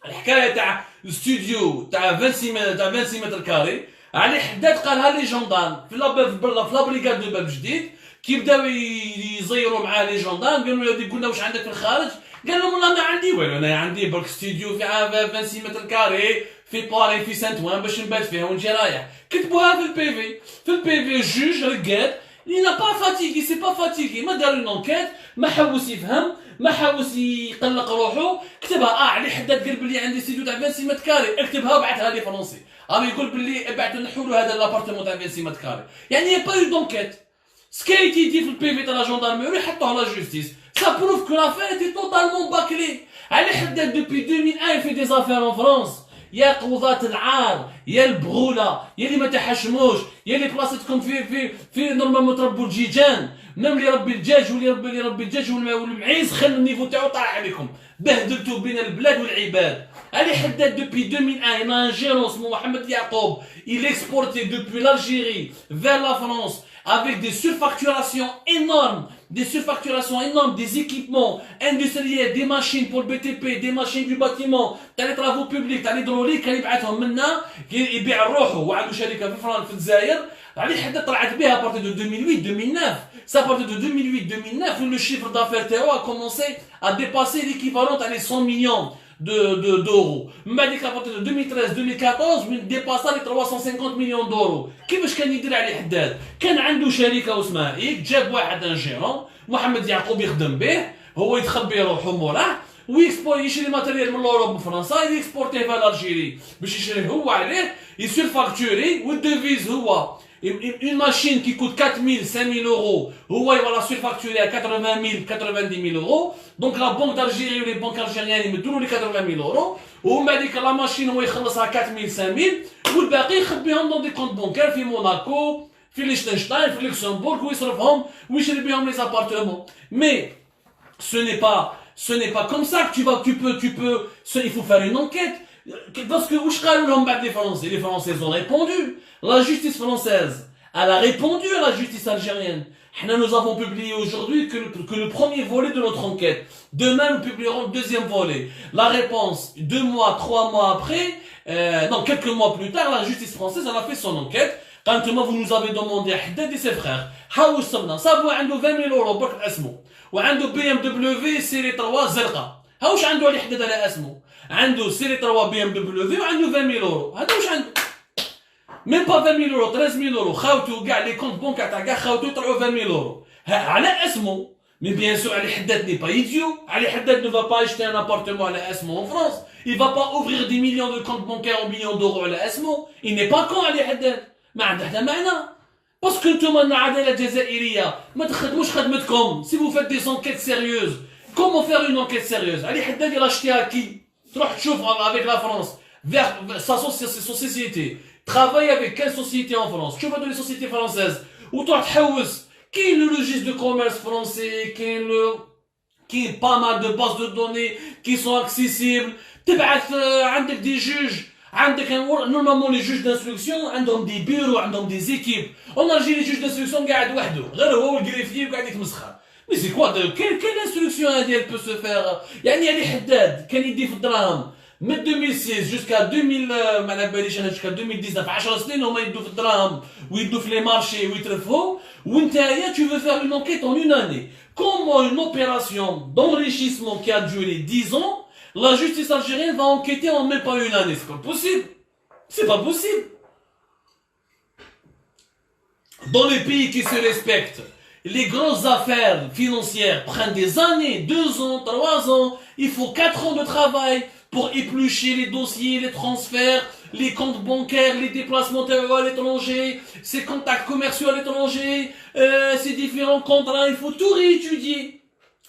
الحكايه تاع استوديو تاع 26 متر كاري علي حداد قالها لي جوندان في لا بريغاد دو باب جديد، كي بداو يزيروا معاه لي جوندان قالوا له قلنا واش عندك في الخارج؟ قال لهم والله ما عندي والو، انا عندي برك استوديو فيها 26 متر كاري في باري في سانتوان باش نبات فيها ونجي رايح. كتبوها في البي في الجوج رقاد اللي نا با فاتيكي سي با فاتيكي، ما دار اون انكيت، ما حوس يفهم، ما حوس يقلق روحو، كتبها علي حداد قال بلي عندي ستوديو تاع 20 متر كاري، اكتبها وبعثها لي فرونسي، راه يقول بلي بعثوا نحولوا هذا لابارتمون تاع 20 متر كاري، يعني يا با اون دونكيت. سكايتي دي في البي في تاع لا جوندارميري حطوه لا جوستيس، ça prouve que l'affaire était totalement bâclée. علي حداد depuis 2001 في دي زافير en France. يا قوضات العار، يا البغوله، يا اللي ما تحشموش، يا اللي بلاصتكم في نورمالمون تربوا الدجاجان، ميم اللي يربي الدجاج واللي يربي الدجاج والمعيز خلوا النيفو تاعو طالع عليكم، بهدلتوا بين البلاد والعباد. علي حداد depuis 2001 il a un gérant اسمه محمد يعقوب، il exportait depuis l'Algérie vers la France avec des surfacturations énormes, des équipements industriels, des machines pour le BTP, des machines du bâtiment, t'as les travaux publics, t'as l'hydraulique, كان يبعثهم منا يبيع روحه وعنده شركه في فرنسا في الجزائر. علي حداد طلعت بها à partir de 2008-2009. C'est à partir de 2008-2009 où le chiffre d'affaires Théo a commencé à dépasser l'équivalent à les 100 millions d'euros. Mais à partir de 2013-2014 il dépasse les 350 millions d'euros. كيفاش كان يدير علي حداد؟ كان عنده شركه واسمها إيك، جاب واحد ان جيرون محمد يعقوب يخدم به، هو يتخبي روحه موراه يشري ماتيريال من اوروب وفرنسا يكسبورتيه في الجيري باش يشريه هو عليه، يسيرفاكتوري والديفيز هو une machine qui coûte 4000, 5000 euros, il va la surfacturer à 80 000, 90 000 euros. Donc la banque d'Algérie ou les banques algériennes, ils mettent les 80 000 euros. Ou la machine, il va à 4 000, 5 000. Ou le baqi, il va dans des comptes bancaires, في Monaco, في Liechtenstein, في Luxembourg, où ils se revendent, où ils cherchent les appartements. Mais ce n'est pas comme ça que il faut faire une enquête. Parce que les Français ont répondu. La justice française, elle a répondu à la justice algérienne. Nous avons publié aujourd'hui que le premier volet de notre enquête. Demain, nous publierons le deuxième volet. La réponse, 2 mois, 3 mois après, quelques mois plus tard, la justice française, elle a fait son enquête. Quand vous nous avez demandé à Haddad et ses frères, ça vaut 20 000 euros pour l'asmo. Ou un BMW série 3 زرقاء. هاوش عنده اللي حدد على اسمه، عنده سيري 3 بي ام دبليو وعنده 20 000 اورو، هذا واش عنده؟ ميم با 20 000 اورو، 13 000 اورو، خاوتو كاع لي كونت بونكار تاع كاع خاوتو يطلعوا 20 000 اورو على اسمه. مي بيان سور علي حداد ني با ايديو، علي حداد ne va pas acheter un appartement على اسمه en France، il va pas ouvrir des millions de comptes bancaires ou millions d'euros على اسمه، il n'est pas con علي حداد، ما عنده حتى معنى. باسكو نتوما العداله الجزائريه ما تخدموش خدمتكم، si vous faites des enquêtes sérieuses. Comment faire une enquête sérieuse? Ali Haddad il a acheté à qui? تروح تشوف avec la France vers sa société. Travaille avec quelle société en France? تشوف هذو les sociétés françaises. وتروح تحوس كاين le registre de commerce français, كاين pas mal de bases de données qui sont accessibles. تبعث عندك des juges. عندك normalement les juges d'instruction عندهم des bureaux, عندهم des équipes. En Algérie les juges d'instruction قاعد وحده غير هو والجريفيي وقاعد يتمسخر. Mais c'est quoi quelle instruction elle peut se faire? يعني علي حداد كان يدي في الدراهم من 2016 jusqu'à 2000 ما على باليش انا jusqu'à 2019 10 سنين هما يدوا في الدراهم ويدوا في لي مارشي ويترفوا، وانتايا tu veux faire une enquête en une année. Comment une opération d'enrichissement qui a duré 10 ans, la justice algérienne va enquêter en même pas une année? C'est pas possible. C'est pas possible. Dans les pays qui se respectent, les grandes affaires financières prennent des années, 2 ans, 3 ans. Il faut 4 ans de travail pour éplucher les dossiers, les transferts, les comptes bancaires, les déplacements à l'étranger, ces contacts commerciaux à l'étranger, ces différents contrats. Il faut tout réétudier.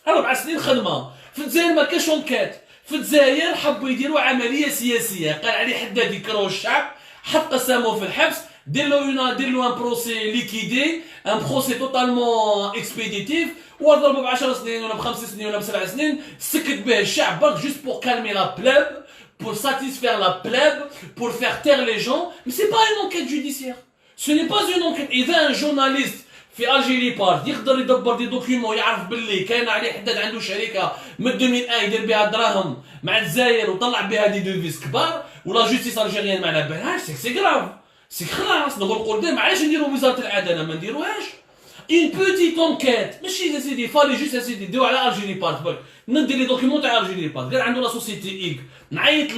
Alors, عسنين خدمة. في الجزائر ما كاش انكيت. في الجزائر حبوا يديروا عملية سياسية. قال علي حداد يكرهوا الشعب، حط قسامه في الحبس. دير له ان بروسي ليكيدي، ان بروسي توتالمون اكسبيديتيف، وضربه ب 10 سنين ولا ب5 سنين ولا ب7 سنين، سكت به الشعب برك جوست بور كالمي لا بلاب، pour satisfaire la plèbe, pour faire taire les gens. Mais c'est pas une enquête judiciaire. Ce n'est pas une enquête. إذا un journaliste في الجيري بارت يقدر يدبر دي دوكيومون يعرف باللي كان علي حداد عنده شركه من 2001 يدير بها دراهم مع الجزائر وطلع بها دي دوفيز كبار، ولا جوستيس الجيريان ما على بالهاش، سي كراف. سي خلاص نقول قدام علاش نديروا وزاره العداله ما نديروهاش؟ اون بوتيت انكيت ماشي يا سيدي فالي جوست يا سيدي ديو على الجيري بارت برك ندي لي دوكيومون تاع الجيري بارت غير عنده لا سوسيتي ايك نعيط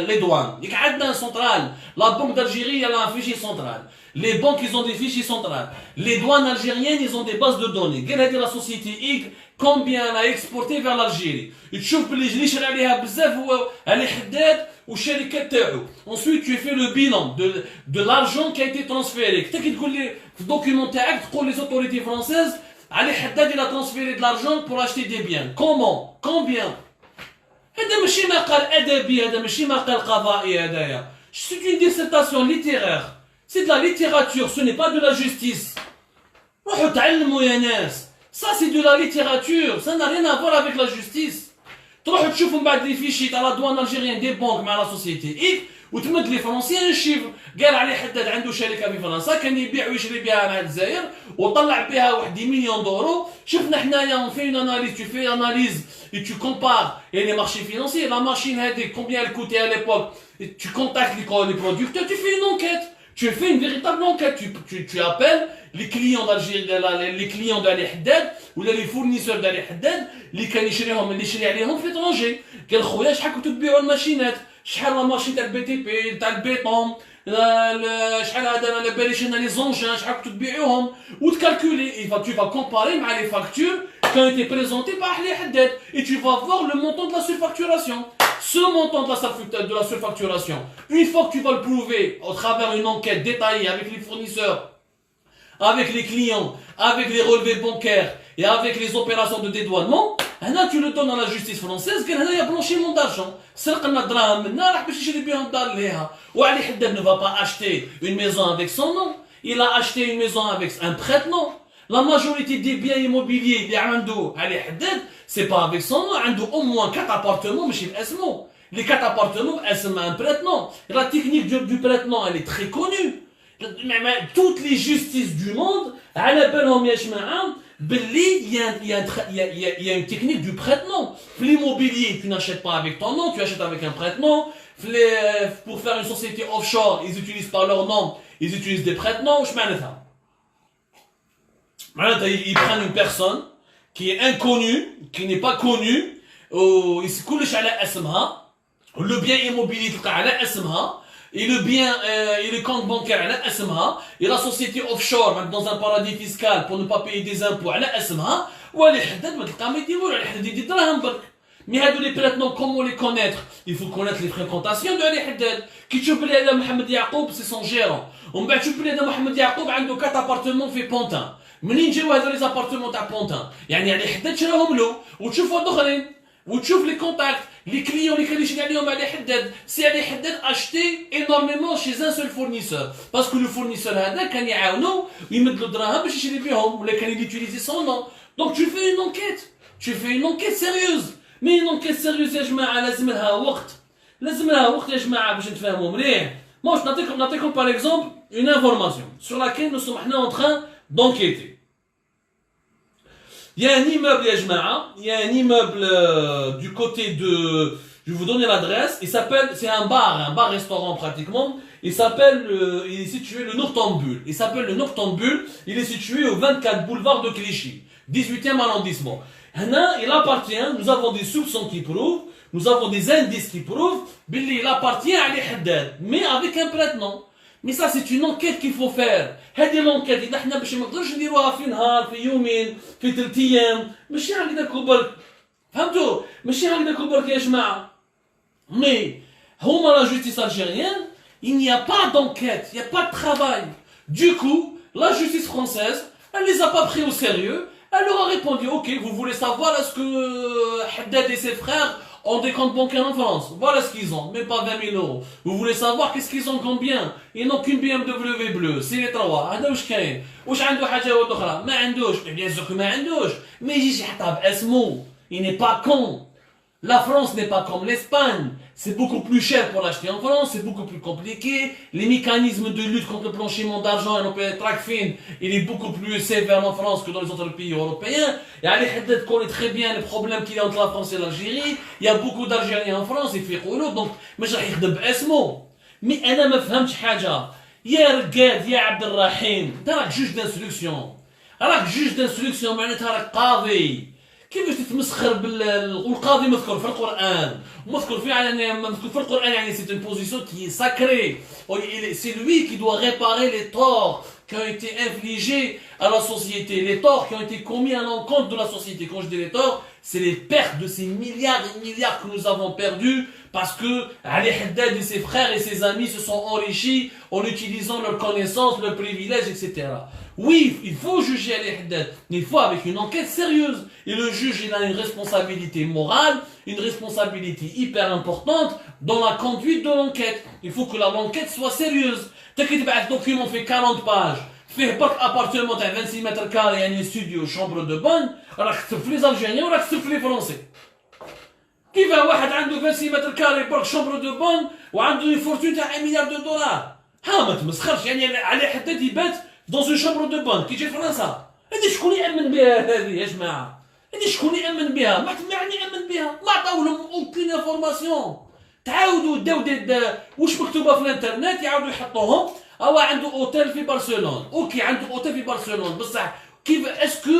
les douanes. Il y a un central. La banque d'Algérie, elle a un fichier central. Les banques, ils ont des fichiers centrales. Les douanes algériennes, ils ont des bases de données. Quelle est la société X, combien elle a exporté vers l'Algérie. Et tu vois اللي شرى عليها بزاف هو علي حداد والشركات تاعو. Ensuite, tu fais le bilan de l'argent qui a été transféré. كنت كي تقول لي في الدوكيمون تاعك تقول les autorités françaises علي حداد il a transféré de l'argent pour acheter des biens. Comment? Combien? هذا ماشي مقال ادبي، هذا ماشي مقال قضائي هذايا. C'est une dissertation littéraire. C'est de la littérature, ce n'est pas de la justice. روحوا تعلموا يا ناس. Ça c'est de la littérature, ça n'a rien à voir avec la justice. تروحوا تشوفوا من بعد لي فيشي تاع لا دوان الجيريان دي بونك مع لا سوسيتي اك وتمد لي فرنسيان شيفر قال علي حداد عنده شركه في فرنسا كان يبيع ويشري بها مع الجزائر وطلع بها 1 مليون دورو. شفنا حنايا اون في اون اناليز، tu fais analyse et tu compares et les marchés financiers la machine هذيك combien elle coûtait à l'époque. Tu contactes les producteurs, tu fais une enquête. Tu fais une véritable enquête, tu appelles les clients d'Algérie, les clients d'Ali Haddad ou les fournisseurs d'Ali Haddad اللي كان يشريهم اللي يشري عليهم في الاترونجي. قال خويا شحال كنتو تبيعوا الماشينات، شحال لا ماشين تاع البي تي بي تاع البيطون، شحال هذا لا باليشنا لي زونجان شحال كنتو تبيعوهم وتكالكولي. Tu vas comparer مع les factures qui ont été présentées par Ali Haddad et tu vas voir le montant de la surfacturation. Ce montant de la surfacturation, une fois que tu vas le prouver au travers d'une enquête détaillée avec les fournisseurs, avec les clients, avec les relevés bancaires et avec les opérations de dédouanement, là tu le donnes à la justice française, qu'il y a blanchiment d'argent. سرقنا الدراهم منا راح باش يشري بهم الدار ليها. وعلي حداد ne va pas acheter une maison avec son nom, il a acheté une maison avec un prête-nom. La majorité des biens immobiliers اللي عنده علي حداد c'est pas avec son nom, عنده au moins 4 appartements ماشي باسمه. Les 4 appartements اسم un prête-nom. La technique du prête-nom elle est très connue. Toutes les justices du monde على بالهم يا جماعه باللي il y a une technique du prête-nom. L'immobilier tu n'achètes pas avec ton nom, tu achètes avec un prête-nom. Pour faire une société offshore ils utilisent pas leur nom, ils utilisent des prête-noms. واش معناتها؟ ils prennent une personne qui est inconnue, qui n'est pas connue, كلش على اسمها، le bien immobilier تلقى على اسمها، et le bien et le compte bancaire على اسمها، et la société offshore dans un paradis fiscal pour ne pas payer des impôts على اسمها. وعلي حداد ما تلقى ما يديروا علي حداد يدير دراهم برك. Mais هادو les prête-noms comment les connaître? Il faut connaître les fréquentations de علي حداد. كي تشوف بلي هذا محمد يعقوب c'est son gérant، ومن بعد تشوف بلي هذا محمد يعقوب عنده 4 appartements في بونتان. منين جاو هذو لي زابارتمون تاع بونتان؟ يعني علي حداد شراهم له وتشوف واحد اخرين وتشوف لي كونتاكت لي كليون اللي كان يشري عليهم علي حداد. سي علي حداد اشتي انورميمون شي ان سول فورنيسور باسكو لو فورنيسور هذا كان يعاونو ويمد له دراهم باش يشري بهم ولا كان يوتيليزي سون نون. دونك tu fais une enquête, tu fais une enquête sérieuse. مي une enquête sérieuse يا جماعه لازم لها وقت، لازم لها وقت يا جماعه باش نتفاهموا مليح. موش نعطيكم par exemple une information sur laquelle nous sommes en train d'enquêter. Il y a un immeuble, ya jma'a, il y a un immeuble du côté de... Je vais vous donner l'adresse, il s'appelle... C'est un bar-restaurant pratiquement. Il s'appelle... il est situé le Noctambule. Il s'appelle le Noctambule. Il est situé au 24 boulevard de Clichy, 18e arrondissement. Il appartient, nous avons des soupçons qui prouvent, nous avons des indices qui prouvent, il appartient à Ali Haddad, mais avec un prête-nom. Mais ça c'est une enquête qu'il faut faire. هذه l'enquête إذا إحنا باش ما نقدرش نديروها في نهار في يومين في 3 أيام ماشي هكذاك برك. فهمتوا؟ ماشي هكذاك برك يا جماعة. Mais هما la justice algérienne il n'y a pas d'enquête, il n'y a pas de travail. Du coup la justice française elle les a pas pris au sérieux. Elle leur a répondu ok vous voulez savoir est-ce que Haddad et ses frères ont des comptes bancaires en France. Voilà ce qu'ils ont, même pas 20 000 euros. Vous voulez savoir qu'est-ce qu'ils ont comme bien? Ils n'ont qu'une BMW bleue, c'est les 3. هذا واش كاين؟ واش عنده حاجة أخرى؟ ما عندوش، bien sûr que ما عندوش. ما يجيش يحطها باسمه. Il n'est pas con. La France n'est pas comme l'Espagne. C'est beaucoup plus cher pour l'acheter en France, c'est beaucoup plus compliqué. Les mécanismes de lutte contre le blanchiment d'argent et le TRACFIN, il est beaucoup plus sévère en France que dans les autres pays européens. Et Ali Haddad connaît très bien les problèmes qu'il y a entre la France et l'Algérie. Il y a beaucoup d'Algériens en France, il fait قولوا donc مش راح يخدم باسمه. Mais أنا ما فهمتش حاجة. يا رقاد يا عبد الرحيم، أنت راك جوج d'instruction. راك جوج d'instruction معناتها راك قاضي. كيفاش تتمسخر والقاضي مذكور في القرآن مذكور في القرآن يعني c'est une position qui est sacrée. C'est lui qui doit réparer les torts qui ont été infligés à la société, les torts qui ont été commis à l'encontre de la société. Quand je dis les torts, c'est les pertes de ces milliards et milliards que nous avons perdus parce que Ali Haddad et ses frères et ses amis se sont enrichis en utilisant leurs connaissances, leurs privilèges, etc. Oui, il faut juger Ali Haddad, mais il faut avec une enquête sérieuse. Et le juge, il a une responsabilité morale, une responsabilité hyper importante dans la conduite de l'enquête. Il faut que l'enquête soit sérieuse. تكتب على document fait 40 pages, فيه برك appartement تاع 26 متر كاري يعني ستوديو شامبر دو بون، راك تكتب في لي الجيريان وراك تكتب في لي فرونسي. كيف واحد عنده 26 متر كاري برك شامبر دو بون وعنده فورتون تاع 1 مليار دو دولار؟ ها ما تمسخرش يعني عليه حتى يبات dans une chambre de bonne كي يجي لفرنسا. هذه شكون يأمن بها هذه يا جماعة؟ هذه شكون يأمن بها؟ ما يعني يأمن بها؟ ما عطاولهم aucune information. تعاودوا داو واش مكتوبه في الانترنت يعاودوا يحطوهم. هو عنده اوتيل في برشلونه، اوكي عنده اوتيل في برشلونه بصح كيف اسكو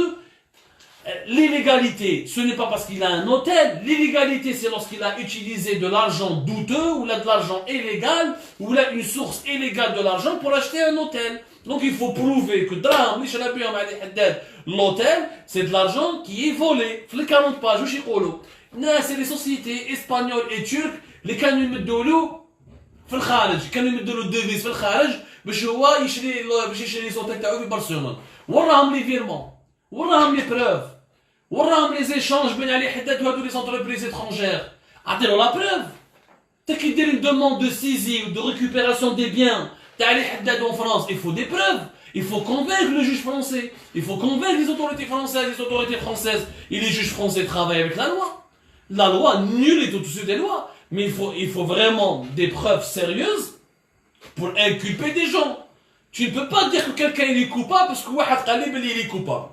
l'illégalité ce n'est pas parce qu'il a un hôtel, l'illégalité c'est lorsqu'il a utilisé de l'argent douteux ou de l'argent illégal ou là une source illégale de l'argent pour acheter un hôtel. Donc il faut prouver que drame اللي شرا بهم علي حداد l'hôtel c'est de l'argent qui est volé. في 40 pages واش يقولوا؟ ناس les sociétés espagnoles et turques اللي كانوا يمدوا له في الخارج، كانوا يمدوا له الديفيز في الخارج باش هو يشري ليزوتيل تاعو في برشلونه. وراهم لي فيرمون، وراهم لي بروف، وراهم لي زيشانج بين علي حداد وهادو لي زونتربريز étrangères. عطيلو لا بروف. تا كي دير une demande de saisie ou de récupération des biens تاع علي حداد en France, il faut des preuves. Il faut convaincre le juge français. Il faut convaincre les autorités françaises. Les autorités françaises et les juges français travaillent avec la loi. La loi, nul est au-dessus des lois. Mais il faut vraiment des preuves sérieuses pour inculper des gens. Tu ne peux pas dire que quelqu'un est coupable parce que واحد قال لي بلي il est coupable.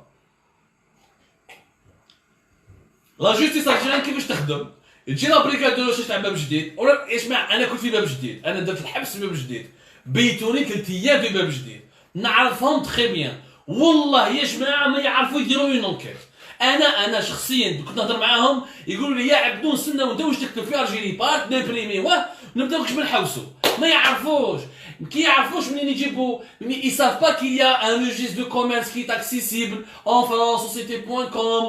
La justice algérienne كيفاش تخدم؟ تجي لا بريكاد دو تاع باب جديد، ولا اسمع انا كنت في باب جديد، انا درت الحبس في باب جديد، بيتوني 3 ايام في باب جديد، نعرفهم تخي بيان، والله يا جماعه ما يعرفوا يديروا اون انكيت. انا شخصيا كنت نهضر معاهم يقولوا لي يا عبدو نستنى وانت واش تكتب في الجيري بارك نبريميوه ونبداو كيفاش بنحوسوا. ما يعرفوش كي يعرفوش منين يجيبوا. ils savent pas qu'il y a un registre de commerce qui est accessible en France société.com.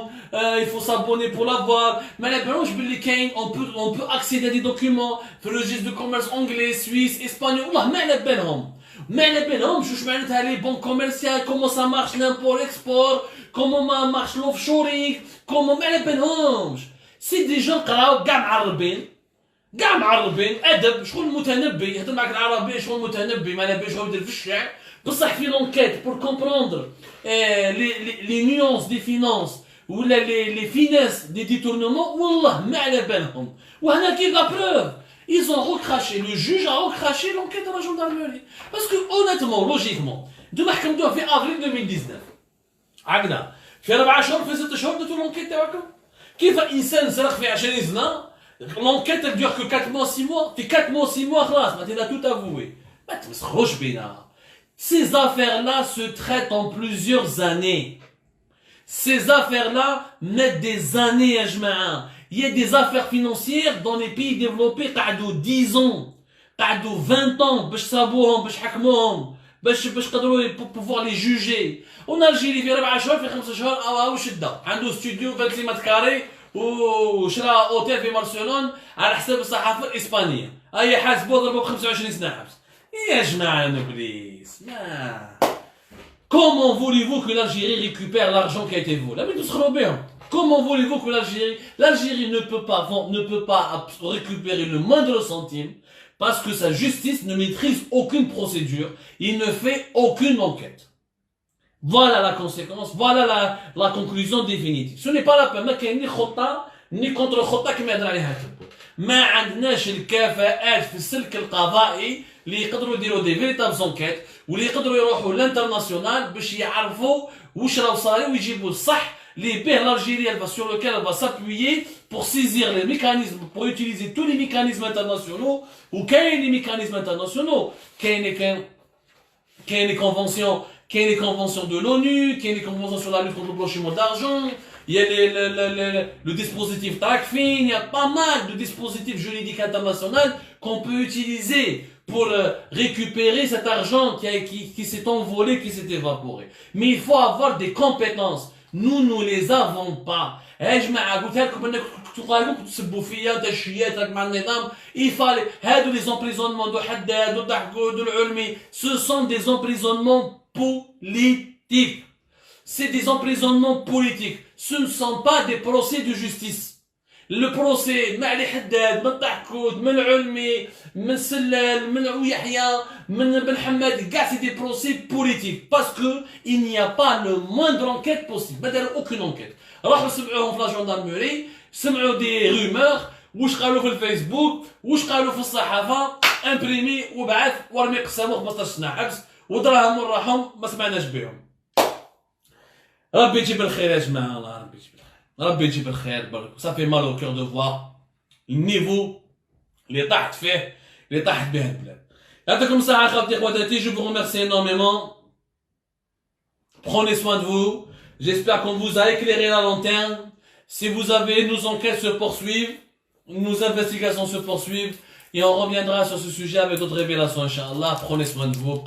Il faut s'abonner pour l'avoir. ما على بالهمش باللي كاين on peut accéder à des documents في le registre de commerce anglais suisse espagnol. والله ما على بالهم، ما على بالهمش واش معناتها لي بون كوميرسيال، كومون سا مارش لامبور اكسبور، كومون ما مارش لوفشورينغ، كومون ما على بالهمش. سي دي جون قراو كاع معربين، كاع معربين ادب. شكون المتنبي يهضر معك العربيه؟ شكون المتنبي ما على بالش هو يدير في الشعر. بصح في لونكيت بور كومبروندر لي نيونس دي فينانس ولا لي فينيس دي ديتورنمون والله ما على بالهم. وهنا كاين لا بروف. Ils ont recraché, le juge a recraché l'enquête de la gendarmerie. Parce que honnêtement, logiquement, de محكمتوه في avril 2019. عقنا في 4 شهور في 6 شهور درتو l'enquête تاعكم. كيف انسان سرق في 20 سنه l'enquête elle dure que 4 mois 6 mois. في 4 mois 6 mois خلاص ما تينا tout avoué. ما تمسخروش بينا. Ces affaires-là se traitent en plusieurs années. Ces affaires-là mettent des années يا جماعه. Il y a des affaires financières dans les pays développés قعدوا 10 ans, قعدوا 20 ans باش صابوهم باش حكموهم باش قدروا pour pouvoir les juger. En Algérie في 4 شهور في 5 شهور او شده عنده استوديو 26 متر كاري وشرا اوتيل في برشلونه على حساب الصحافه الاسبانيه. اي حاسبوه ضربوا ب 25 سنه حبس. يا جماعه نبليس ما Comment voulez-vous que l'Algérie récupère l'argent qui a été volé? Comment voulez-vous que l'Algérie ne peut pas récupérer le moindre centime parce que sa justice ne maîtrise aucune procédure, il ne fait aucune enquête. Voilà la conséquence, voilà la conclusion définitive. Ce n'est pas la peine, ما كاين ني خطة ني كونتر خطة كما يهضر عليها تبو. ما عندناش الكفاءات في السلك القضائي اللي يقدروا يديروا دي فيريتابل انكيت واللي يقدروا يروحوا للانترناسيونال باش يعرفوا واش راه صاري ويجيبوا الصح les paix algérienne sur lequel elle va s'appuyer pour saisir les mécanismes, pour utiliser tous les mécanismes internationaux, ou qu'il y ait les mécanismes internationaux, qu'il y ait les conventions de l'ONU, qu'il y ait les conventions sur la lutte contre le blanchiment d'argent, il y a le dispositif TACFIN, il y a pas mal de dispositifs juridiques internationaux qu'on peut utiliser pour récupérer cet argent qui s'est envolé, qui s'est évaporé. Mais il faut avoir des compétences. Nous les avons pas. Il fallait, les emprisonnements de Haddad, de Tahgoud, de l'Ulmi, ce sont des emprisonnements politiques. C'est des emprisonnements politiques. Ce ne sont pas des procès de justice. Le procès, مع Ali Haddad, من Tahgoud, من العلمي, من Sellal, من Yahya, من Ben Hamad, c'est des procès politiques. Parce que il n'y a pas le moindre enquête possible. ما داروا aucune enquête. راحوا سمعوهم في لا جندرميري، سمعوا des rumeurs، واش قالوا في الفيسبوك، واش قالوا في الصحافة، امبريمي وبعث ورمي قسامو 15 سنة حبس ودراهم وراحهم ما سمعناش بهم. ربي يجيب الخير يا جماعة، الله ربي يجيب الخير. ربي يجيب الخير برك. صافي مال او كور دو فوار النيفو اللي طاحت فيه، اللي طاحت به البلاد. يعطيكم الصحة خواتي خواتاتي. Je vous remercie énormément. Prenez soin de vous. J'espère qu'on vous a éclairé la lanterne. Si vous avez, nos enquêtes se poursuivent, nos investigations se poursuivent, et on reviendra sur ce sujet avec d'autres révélations, Inch'Allah. Prenez soin de vous.